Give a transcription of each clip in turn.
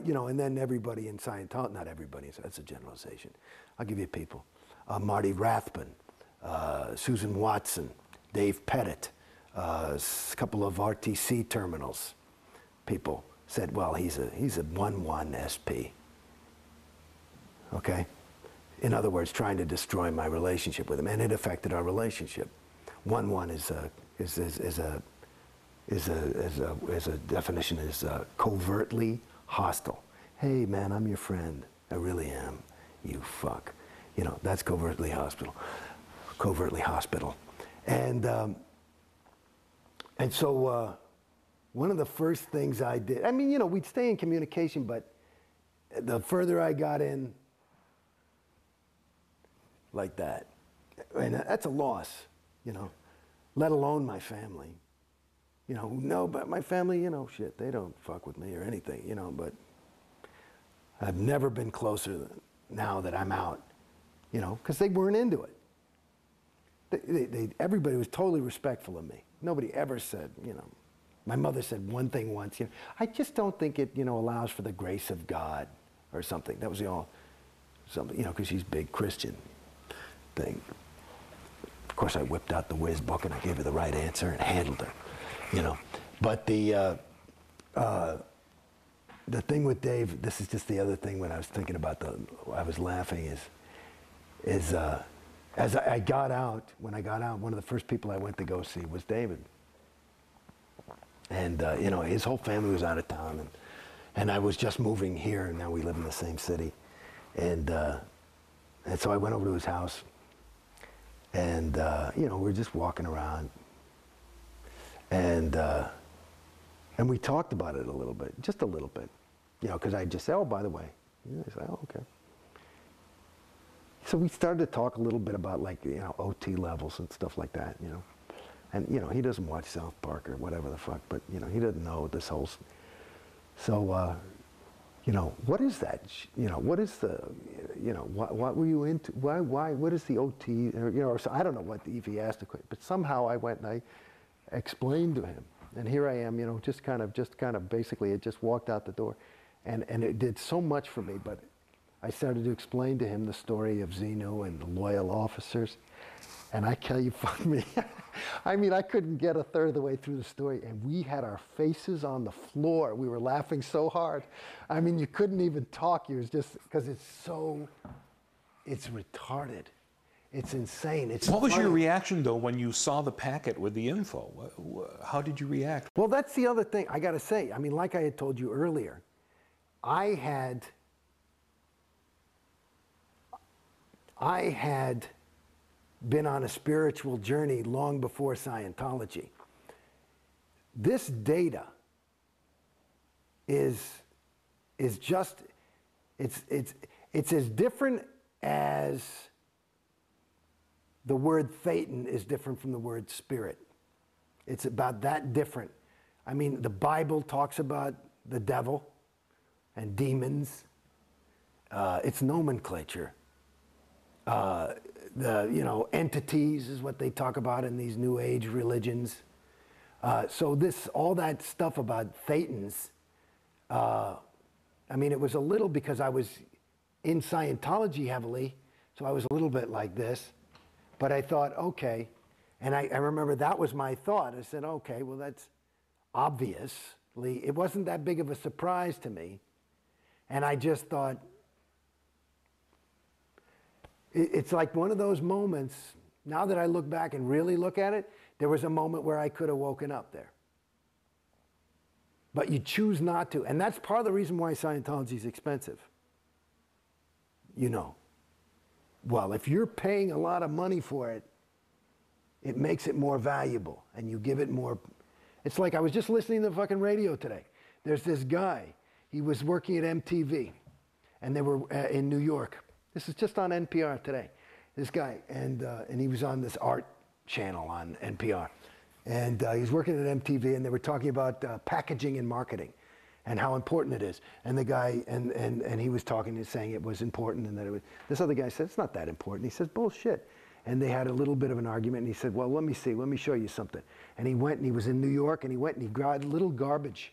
You know, and then everybody in Scientology, not everybody, that's a generalization. I'll give you people. Marty Rathbun, Susan Watson, Dave Pettit, a couple of RTC terminals people said, well, he's a 1-1 SP. Okay? In other words, trying to destroy my relationship with him, and it affected our relationship. 1-1 is a definition is covertly hostile. Hey man, I'm your friend. I really am. You fuck. You know, that's covertly hospital. Covertly hospital. And so one of the first things I did, I mean, you know, we'd stay in communication, but the further I got in, like that, and that's a loss, you know, let alone my family. You know, no, but my family, you know, shit, they don't fuck with me or anything, you know, but I've never been closer now that I'm out, you know, because they weren't into it. Everybody was totally respectful of me. Nobody ever said, you know, my mother said one thing once, you know, I just don't think it, you know, allows for the grace of God or something. That was the all, something, you know, because she's a big Christian thing. Of course, I whipped out the whiz book and I gave her the right answer and handled her, you know. But the thing with Dave, this is just the other thing when I was thinking about I was laughing is as I got out, when I got out, one of the first people I went to go see was David. And, you know, his whole family was out of town, and I was just moving here, and now we live in the same city. And so I went over to his house, and, you know, we were just walking around, and we talked about it a little bit, just a little bit, you know, because I just said, oh, by the way. Yeah, I said, oh, okay. So we started to talk a little bit about, like, you know, OT levels and stuff like that, you know. And, you know, he doesn't watch South Park or whatever the fuck, but, you know, he doesn't know this whole... So, you know, what is that? You know, what is the, you know, what were you into? Why, what is the OT? Or, you know, or so, I don't know what if he asked the question, but somehow I went and I explained to him. And here I am, you know, just kind of basically, it just walked out the door. And it did so much for me, but I started to explain to him the story of Zeno and the loyal officers. And I tell you, fuck me. I mean, I couldn't get a third of the way through the story, and we had our faces on the floor. We were laughing so hard. I mean, you couldn't even talk. You was just, because it's retarded. It's insane. What was your reaction, though, when you saw the packet with the info? How did you react? Well, that's the other thing I got to say. I mean, like I had told you earlier, I had been on a spiritual journey long before Scientology. This data is just, it's as different as the word Thetan is different from the word spirit. It's about that different. I mean, the Bible talks about the devil and demons. It's nomenclature. The, you know, entities is what they talk about in these New Age religions. So all that stuff about Thetans, I mean, it was a little because I was in Scientology heavily, so I was a little bit like this. But I thought, okay, and I remember that was my thought. I said, okay, well, that's obviously, it wasn't that big of a surprise to me. And I just thought, it's like one of those moments, now that I look back and really look at it, there was a moment where I could have woken up there. But you choose not to. And that's part of the reason why Scientology is expensive. You know. Well, if you're paying a lot of money for it, it makes it more valuable. And you give it more... It's like I was just listening to the fucking radio today. There's this guy. He was working at MTV. And they were in New York. This is just on NPR today. This guy, and he was on this art channel on NPR. And he was working at MTV, and they were talking about packaging and marketing and how important it is. And the guy, and he was talking and saying it was important, and that it was, this other guy said, it's not that important. He says, bullshit. And they had a little bit of an argument, and he said, well, let me see, let me show you something. And he went, and he was in New York, and he went and he grabbed a little garbage.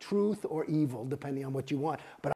truth or evil, depending on what you want. But